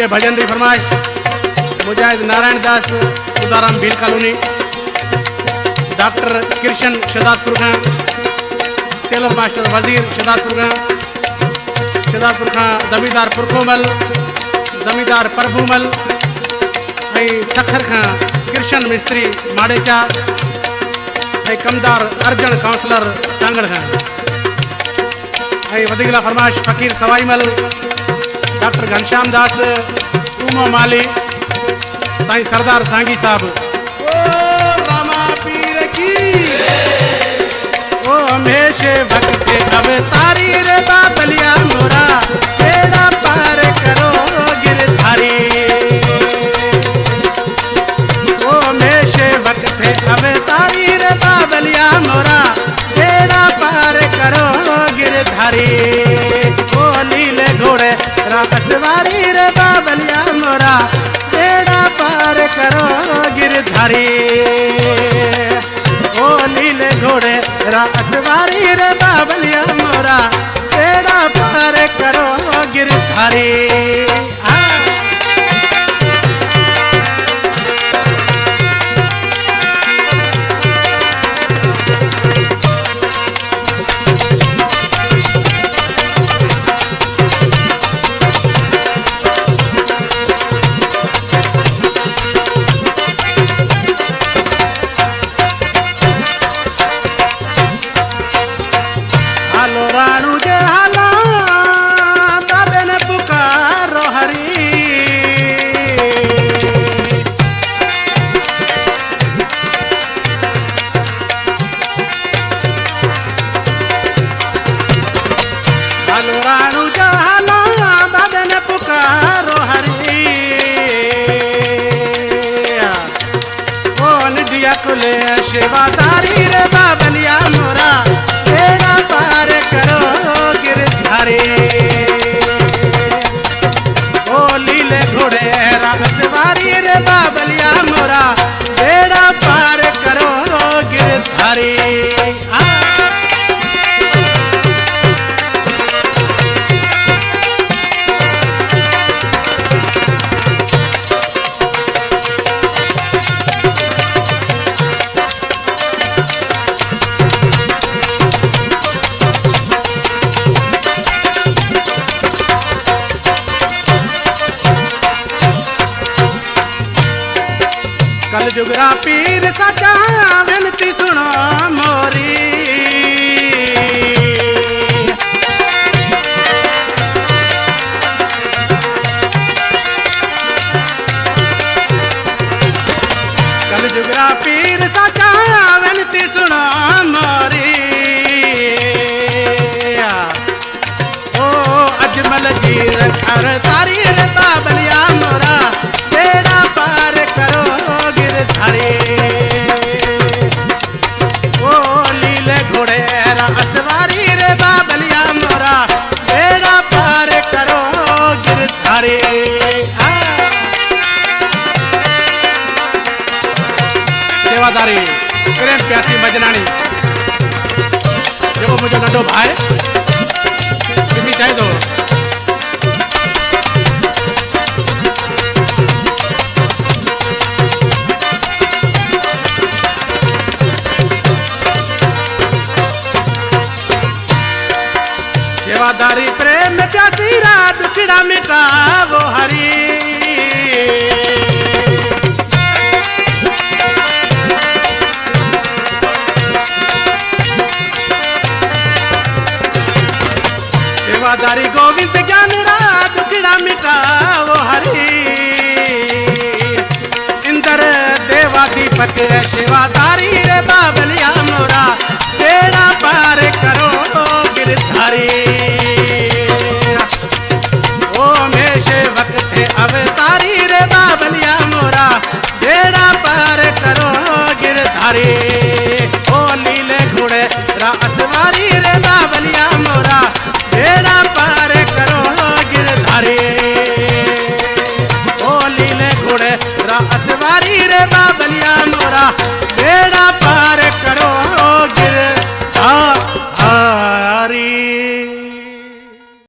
ये भजन री फरमाइश मुजाहिद नारायण दास उदाराम भील कॉलोनी, डॉक्टर कृष्ण शहदादपुर खां, टेलर मास्टर वजीर शहदादपुर खां, जमींदार पुरखोमल, जमींदार प्रभुमल, सखर खां कृष्ण मिस्त्री माड़ेचा, कमदार अर्जन काउंसलर टांगड़ खां, वधीकला फरमाइश फकीर सवाईमल, डॉक्टर घनश्याम दास उमा माली, साईं सरदार सांगी साहब। ओ रामा पीर की ओ हमेशे वक्त अवतारी रे बाबलिया मोरा, बेड़ा पार करो गिरधारी। ओ हमेशे वक्त अवतारी रे बाबलिया मोरा, बेड़ा पार करो गिरधारी। ओ नीले घोड़े रातवारी रे बाबलिया मोरा, बेड़ा पार करो गिरधारी। ओ नीले घोड़े रातवारी रे बाबलिया मोरा, बेड़ा पार करो गिरधारी। सेवादारी रे बाबलिया मोरा, बेड़ा पार करो गिरधारी। ओ लीले घोड़े रातवारी रे बाबलिया मोरा, बेड़ा पार करो गिरधारी। कल जुगरा पीर सचा विनती सुनो मोरी, कल जुगरा पीर सचा विनती सुनो मोरी। ओ अजमल जी घर तारी रे बाबलिया मोरा, बेड़ा पार करो गिरधारी। ओ लीले घोड़े रातवारी रे बाबलिया मोरा, बेड़ा पार करो गिरधारी। सेवादारी प्रेम प्यासी मजनानी, जो मुझे नंढो भाई किसी चाहे तो सेवादारी प्रेम प्यासी रात दुखड़ा मिटावो हरी। सेवादारी गोविंद ज्ञान रात दुखड़ा मिटावो हरी। इंद्र देवा दीपक सेवादारी रे बाबलिया मोरा, बेड़ा पार करो गिरधारी। ओ हमेशे वक्त अवतारी रे बाबलिया मोरा, बेड़ा पार करो गिरधारी। ओ नीले घोड़े रातवारी रे बाबलिया मोरा, बेड़ा पार करो गिरधारी। ओ नीले घोड़े रातवारी रे बाबलिया मोरा, बेड़ा पार करो गिरधारी।